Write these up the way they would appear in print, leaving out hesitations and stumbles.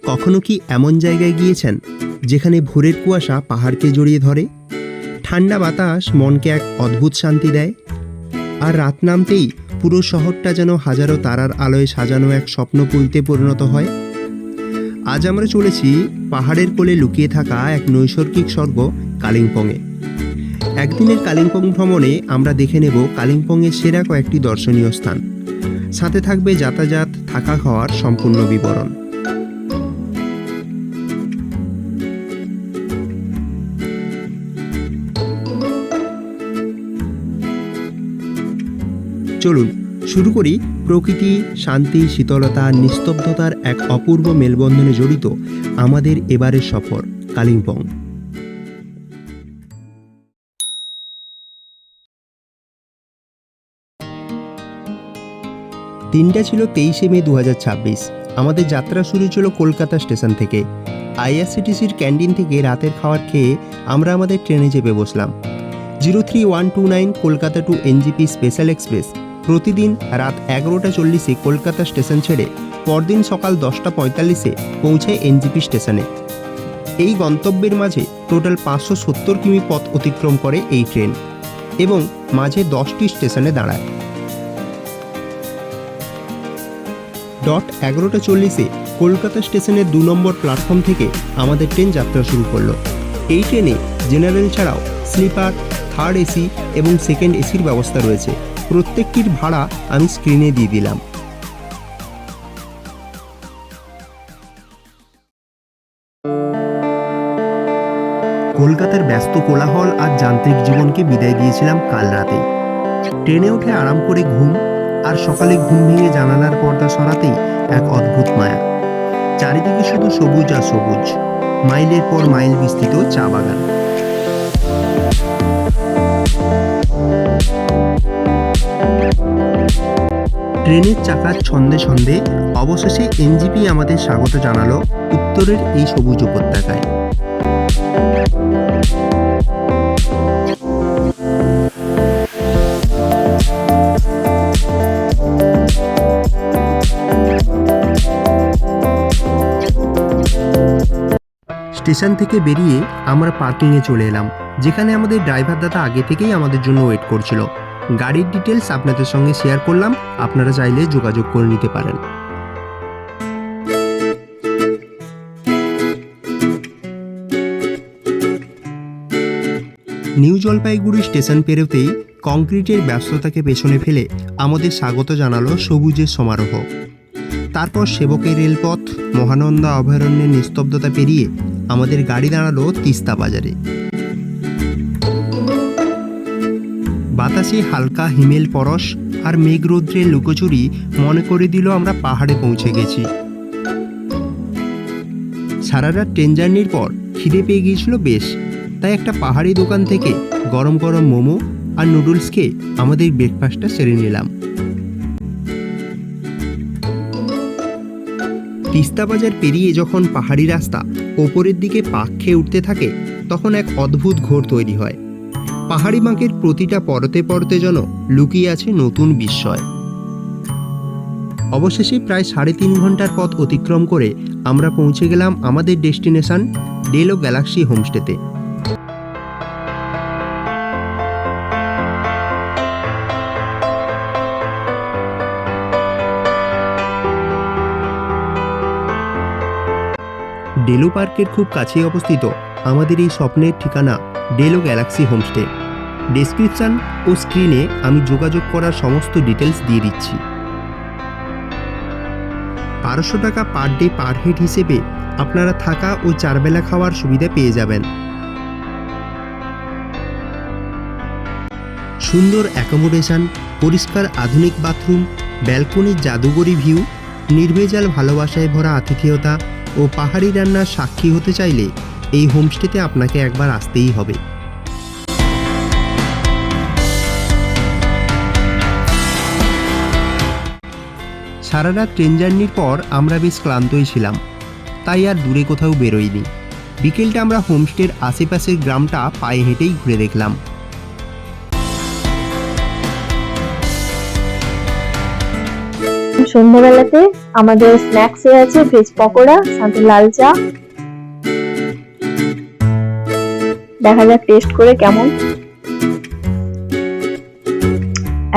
কখনো কি এমন জায়গায় গিয়েছেন যেখানে ভোরের কুয়াশা পাহাড়কে জড়িয়ে ধরে, ঠান্ডা বাতাস মনকে এক অদ্ভুত শান্তি দেয়, আর রাত নামতেই পুরো শহরটা যেন হাজারো তারার আলোয় সাজানো এক স্বপ্নপুরীতে পরিণত হয়? আজ আমরা চলেছি পাহাড়ের কোলে লুকিয়ে থাকা এক নৈসর্গিক স্বর্গ কালিম্পংয়ে। একদিনের কালিম্পং ভ্রমণে আমরা দেখে নেব কালিম্পংয়ের সেরা কয়েকটি দর্শনীয় স্থান, সাথে থাকবে যাতায়াত, থাকা খাওয়ার সম্পূর্ণ বিবরণ। চলুন শুরু করি প্রকৃতি, শান্তি, শীতলতা, নিস্তব্ধতার এক অপূর্ব মেলবন্ধনে জড়িত আমাদের এবারের সফর কালিম্পং। দিনটা ছিল 23শে মে 2026। আমাদের যাত্রা শুরু ছিল কলকাতা স্টেশন থেকে। আইআরসিটিসির ক্যান্টিন থেকে রাতের খাবার খেয়ে আমরা আমাদের ট্রেনে চেপে বসলাম। 03129 Kolkata to NJP special express প্রতিদিন রাত 11:40 কলকাতা স্টেশন ছেড়ে পরদিন সকাল 10:45 পৌঁছায় এনজিপি স্টেশনে। এই গন্তব্যের মাঝে টোটাল 570 কিমি পথ অতিক্রম করে এই ট্রেন এবং মাঝে 10টি স্টেশনে দাঁড়ায়। 11:40 কলকাতা স্টেশনের 2 নম্বর প্ল্যাটফর্ম থেকে আমাদের ট্রেন যাত্রা শুরু করলো। এই ট্রেনে জেনারেল ছাড়াও স্লিপার, থার্ড এসি এবং সেকেন্ড এসির ব্যবস্থা রয়েছে। প্রত্যেকটির ভাড়া আমি স্ক্রিনে দিয়ে দিলাম। কলকাতার ব্যস্ত কোলাহল আর যান্ত্রিক জীবনকে বিদায় দিয়েছিলাম কাল রাতে। ট্রেনে উঠে আরাম করে ঘুম, আর সকালে ঘুম ভেঙে জানালার পর্দা সরাতেই এক অদ্ভুত মায়া। চারিদিকে শুধু সবুজ আর সবুজ, মাইলের পর মাইল বিস্তৃত চা বাগান। ট্রেনের চাকার ছন্দে ছন্দে অবশেষে এনজিপি আমাদের স্বাগত জানালো উত্তরের এই সবুজ উপত্যকায়। স্টেশন থেকে বেরিয়ে আমরা পার্কিংয়ে চলে এলাম, যেখানে আমাদের ড্রাইভার দাদা আগে থেকেই আমাদের জন্য ওয়েট করছিল। গাড়ির ডিটেলস আপনাদের সঙ্গে শেয়ার করলাম, আপনারা চাইলে যোগাযোগ করে নিতে পারেন। নিউ জলপাইগুড়ি স্টেশন পেরোতেই কংক্রিটের ব্যস্ততাকে পেছনে ফেলে আমাদের স্বাগত জানালো সবুজের সমারোহ। তারপর সেবকের রেলপথ, মহানন্দা অভয়ারণ্যের নিস্তব্ধতা পেরিয়ে আমাদের গাড়ি দাঁড়ালো তিস্তা বাজারে। বাতাসে হালকা হিমেল পরশ আর মেঘরৌদ্রের লুকোচুরি মনে করে দিল আমরা পাহাড়ে পৌঁছে গেছি। সারা রাত ট্রেন জার্নির পর খিদে পেয়ে গিয়েছিল বেশ, তাই একটা পাহাড়ি দোকান থেকে গরম গরম মোমো আর নুডলস খেয়ে আমাদের ব্রেকফাস্টটা সেরে নিলাম। তিস্তা বাজার পেরিয়ে যখন পাহাড়ি রাস্তা ওপরের দিকে পাক খেয়ে উঠতে থাকে, তখন এক অদ্ভুত ঘোর তৈরি হয়। পাহাড়ি বাঁকের প্রতিটা পরতে পরতে যেন লুকিয়ে আছে নতুন বিস্ময়। অবশেষে প্রায় 3.5 ঘন্টার পথ অতিক্রম করে আমরা পৌঁছে গেলাম আমাদের ডেস্টিনেশন ডেলো গ্যালাক্সি হোমস্টেতে। ডেলো পার্কের খুব কাছেই অবস্থিত আমাদের এই স্বপ্নের ঠিকানা ডেলো গ্যালাক্সি হোমস্টে। ডেসক্রিপশন ও স্ক্রিনে আমি যোগাযোগ করার সমস্ত ডিটেলস দিয়ে দিচ্ছি। 1200 টাকা পার ডে পার হেড হিসেবে আপনারা থাকা ও 4 বেলা খাওয়ার সুবিধা পেয়ে যাবেন। সুন্দর অ্যাকোমোডেশন, পরিষ্কার আধুনিক বাথরুম, ব্যালকনির জাদুঘরি ভিউ, নির্ভেজাল ভালোবাসায় ভরা আতিথেয়তা ও পাহাড়ি রান্নার সাক্ষী হতে চাইলে এই হোমস্টেতে আপনাকে একবার আসতেই হবে। সারা রাত ট্রেন জার্নির পর আমরা বেশ ক্লান্তই ছিলাম, তাই আর দূরে কোথাও বেরোইনি। বিকেলটা আমরা হোমস্টের আশেপাশের গ্রামটা পায়ে হেঁটেই ঘুরে দেখলাম। সন্ধ্যাবেলাতে আমাদের স্ন্যাক্সে আছে ভেজ পকোড়া, সাথে লাল চা। দেখা যাক টেস্ট করে কেমন।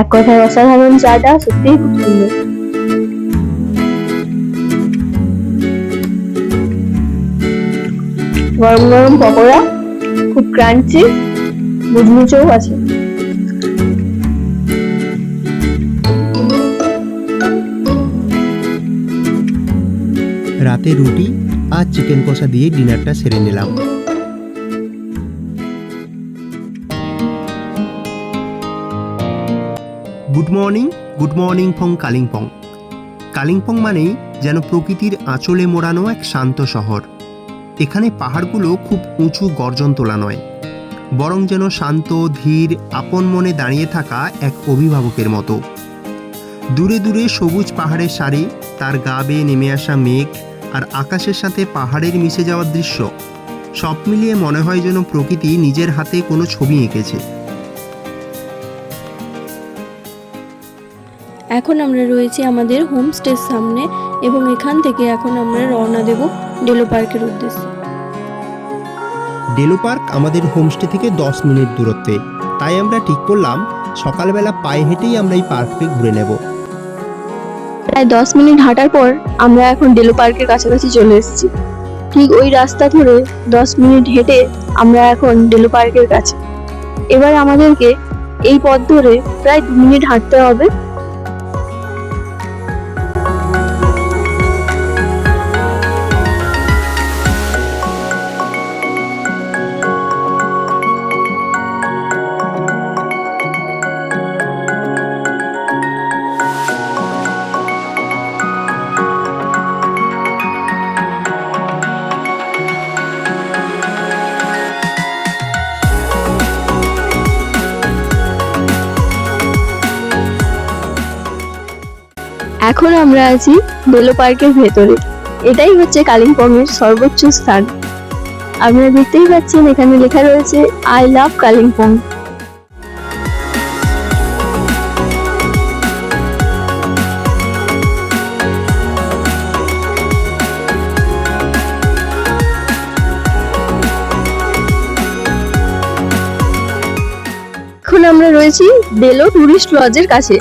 এক কথায় অসাধারণ, চাটা সত্যিই খুব সুন্দর। গরম গরম পকোড়া, খুব ক্রাঞ্চি, মুচমুচেও আছে। রাতে রুটি আর চিকেন কষা দিয়ে ডিনারটা সেরে নিলাম। Good morning from Kalimpong. Kalimpong মানেই যেন প্রকৃতির আঁচলে মোড়ানো এক শান্ত শহর। এখানে পাহাড়গুলো খুব উঁচু গর্জন তোলা নয়, বরং যেন শান্ত ধীর আপন মনে দাঁড়িয়ে থাকা এক অভিভাবকের মতো। দূরে দূরে সবুজ পাহাড়ের সারি, তার গা বেয়ে নেমে আসা মেঘ আর আকাশের সাথে পাহাড়ের মিশে যাওয়ার দৃশ্য, সব মিলিয়ে মনে হয় যেন প্রকৃতি নিজের হাতে কোনো ছবি এঁকেছে। এখন আমরা রয়েছি আমাদের হোমস্টের সামনে এবং এখান থেকে এখন আমরা রওনা দেব ডেলো পার্কের উদ্দেশ্যে। ডেলো পার্ক আমাদের হোমস্টে থেকে 10 মিনিট দূরত্বে, তাই আমরা ঠিক করলাম সকালবেলা পায়ে হেঁটেই আমরা এই পার্কটি ঘুরে নেব। প্রায় 10 মিনিট হাঁটার পর আমরা এখন ডেলো পার্কের কাছাকাছি চলে এসেছি। ঠিক ওই রাস্তা ধরে 10 মিনিট হেঁটে আমরা এখন ডেলো পার্কের কাছে। এবার আমাদেরকে এই পথ ধরে প্রায় 2 মিনিট হাঁটতে হবে। এখন আমরা আছি ডেলো পার্কের ভেতরে। এটাই হচ্ছে কালিম্পং এর সর্বোচ্চ স্থান। আপনারা দেখতেই পাচ্ছেন এখানে লেখা রয়েছে আই লাভ কালিম্পং। এখন আমরা রয়েছি ডেলো টুরিস্ট লজের কাছে।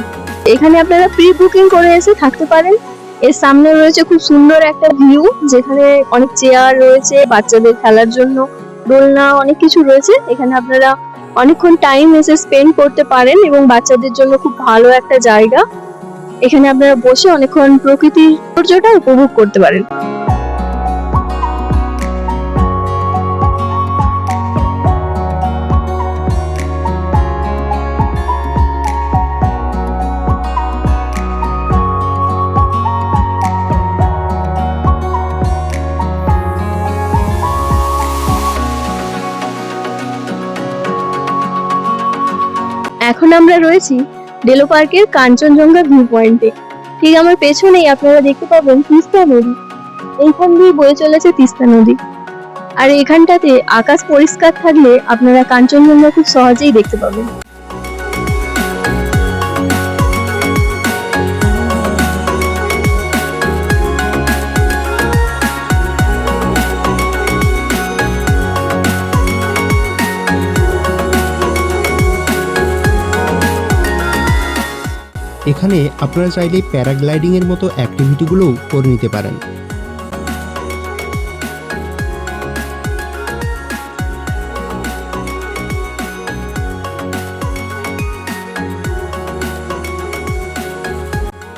এখানে আপনারা প্রি বুকিং করে এসে থাকতে পারেন। এর সামনে রয়েছে খুব সুন্দর একটা ভিউ, যেখানে অনেক চেয়ার রয়েছে, বাচ্চাদের খেলার জন্য দোলনা, অনেক কিছু রয়েছে। এখানে আপনারা অনেকক্ষণ টাইম এসে স্পেন্ড করতে পারেন এবং বাচ্চাদের জন্য খুব ভালো একটা জায়গা। এখানে আপনারা বসে অনেকক্ষণ প্রকৃতির সৌন্দর্যটা উপভোগ করতে পারেন। এখন আমরা রয়েছি ডেলো পার্কের কাঞ্চনজঙ্ঘা ভিউ পয়েন্টে। ঠিক আমার পেছনেই আপনারা দেখতে পাবেন তিস্তা নদী। এইখান দিয়ে বয়ে চলেছে তিস্তা নদী। আর এখানটাতে আকাশ পরিষ্কার থাকলে আপনারা কাঞ্চনজঙ্ঘা খুব সহজেই দেখতে পাবেন। এখানে আপনারা চাইলে প্যারাগ্লাইডিংয়ের মতো অ্যাক্টিভিটিগুলোও করে নিতে পারেন।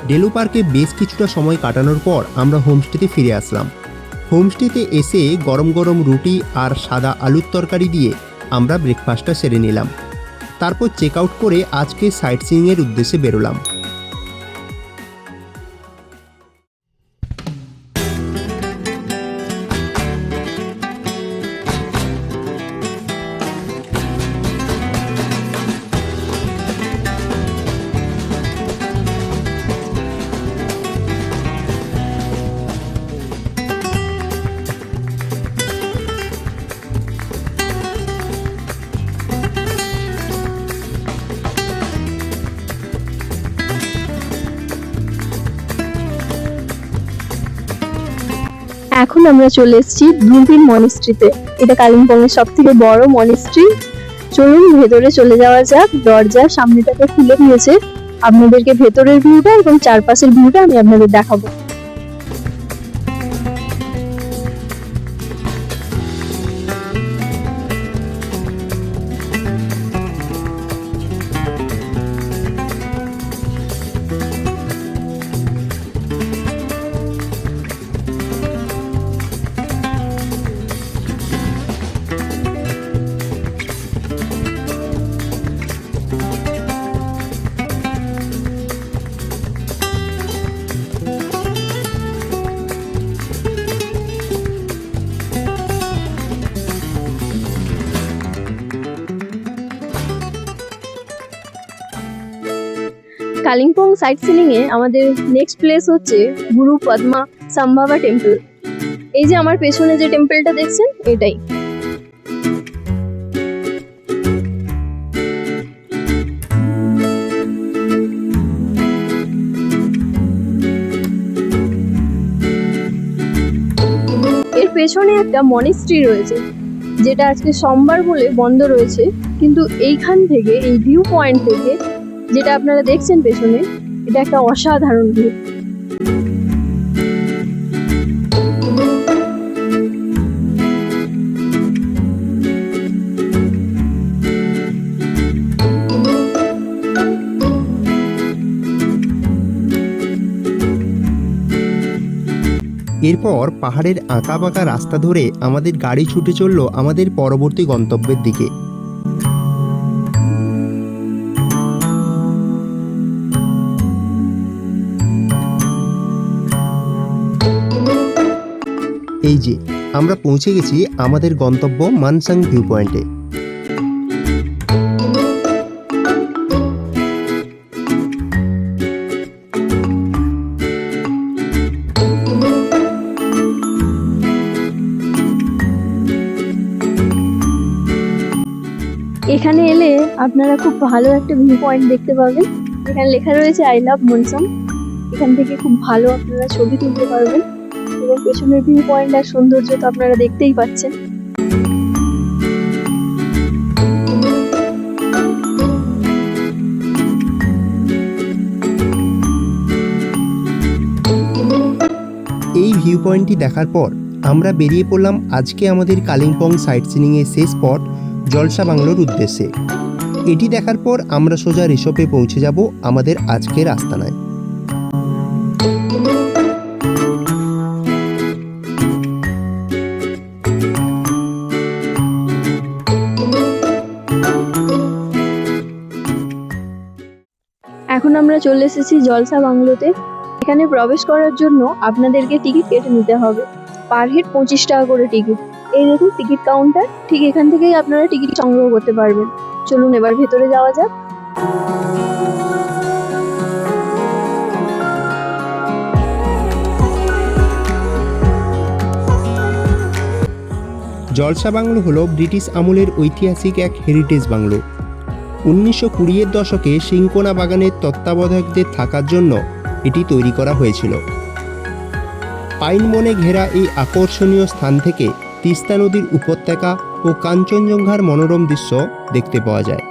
ডেলো পার্কে বেশ কিছুটা সময় কাটানোর পর আমরা হোমস্টেতে ফিরে আসলাম। হোমস্টেতে এসে গরম গরম রুটি আর সাদা আলুর তরকারি দিয়ে আমরা ব্রেকফাস্টটা সেরে নিলাম। তারপর চেক আউট করে আজকে সাইট সিইংয়ের উদ্দেশ্যে বেরোলাম। এখন আমরা চলে এসেছি দূরবীন মনিস্ট্রিতে। এটা কালিম্পংয়ের সব থেকে বড় মনিস্ট্রি। চলুন ভেতরে চলে যাওয়া যাক। দরজার সামনেটাকে খুলে দিয়েছে, আপনাদেরকে ভেতরের ভিউটা এবং চারপাশের ভিউটা আমি আপনাদের দেখাবো। কালিম্পং সাইট সিনিং এ আমাদের নেক্সট প্লেস হচ্ছে গুরু পদ্মা সাম্ভাবা টেম্পল। এই যে আমার পেছনে যে টেম্পলটা দেখছেন, এটাই। এর পেছনে একটা মনিস্ট্রি রয়েছে, যেটা আজকে সোমবার বলে বন্ধ রয়েছে, কিন্তু এইখান থেকে, এই ভিউ পয়েন্ট থেকে যেটা আপনারা দেখছেন পেছনে, এটা একটা অসাধারণ ভিউ। এরপর পাহাড়ের আঁকাবাঁকা রাস্তা ধরে আমাদের গাড়ি ছুটে চলল আমাদের পরবর্তী গন্তব্যের দিকে। এই যে আমরা পৌঁছে গেছি আমাদের গন্তব্য মানসাং ভিউ পয়েন্টে। এখানে এলে আপনারা খুব ভালো একটা ভিউ পয়েন্ট দেখতে পাবেন। এখানে লেখা রয়েছে আই লাভ মনসাং। এখান থেকে খুব ভালো আপনারা ছবি তুলতে পারবেন, এবং পেছনের ভিউ পয়েন্ট আর সৌন্দর্য তো আপনারা দেখতেই পাচ্ছেন। এই ভিউ পয়েন্টটি দেখার পর আমরা বেরিয়ে পড়লাম আজকে আমাদের কালিম্পং সাইট সিনিং এর শেষ স্পট জলসা বাংলোর উদ্দেশ্যে। এটি দেখার পর আমরা সোজা রিসোর্টে পৌঁছে যাব আমাদের আজকের আস্তানায়। এখন আমরা চলে এসেছি জলসা বাংলোতে। এখানে প্রবেশ করার জন্য আপনাদেরকে টিকিট কেটে নিতে হবে। পার হেড 25 টাকা করে টিকিট। এই দেখুন টিকিট কাউন্টার, ঠিক এখান থেকেই আপনারা টিকিট সংগ্রহ করতে পারবেন। চলুন এবার ভেতরে যাওয়া যাক। জলসা বাংলো হলো ব্রিটিশ আমলের ঐতিহাসিক এক হেরিটেজ বাংলো। 1920-এর দশকে সিংকোনা বাগানের তত্ত্বাবধায়কদের থাকার জন্য এটি তৈরি করা হয়েছিল। পাইন বনে ঘেরা এই আকর্ষণীয় স্থান থেকে তিস্তা নদীর উপত্যকা ও কাঞ্চনজঙ্ঘার মনোরম দৃশ্য দেখতে পাওয়া যায়।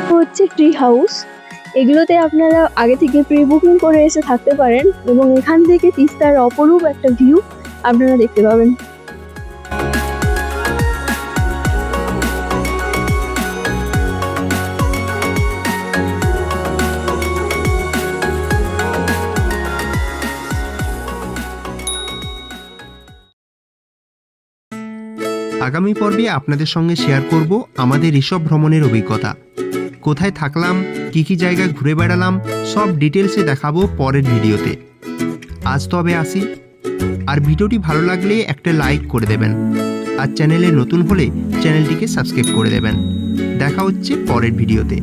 হচ্ছে ট্রি হাউস। এগুলোতে আপনারা আগে থেকে প্রি বুকিং করে এসে থাকতে পারেন, এবং এখান থেকে তিস্তার অপরূপ একটা ভিউ আপনারা দেখতে পাবেন। আগামী পর্বে আপনাদের সঙ্গে শেয়ার করব আমাদের এসব ভ্রমণের অভিজ্ঞতা। কোথায় থাকলাম, কী কী জায়গায় ঘুরে বেড়ালাম, সব ডিটেলসে দেখাবো পরের ভিডিওতে। আজ তবে আসি। আর ভিডিওটি ভালো লাগলে একটা লাইক করে দেবেন, আর চ্যানেলে নতুন হলে চ্যানেলটিকে সাবস্ক্রাইব করে দেবেন। দেখা হচ্ছে পরের ভিডিওতে।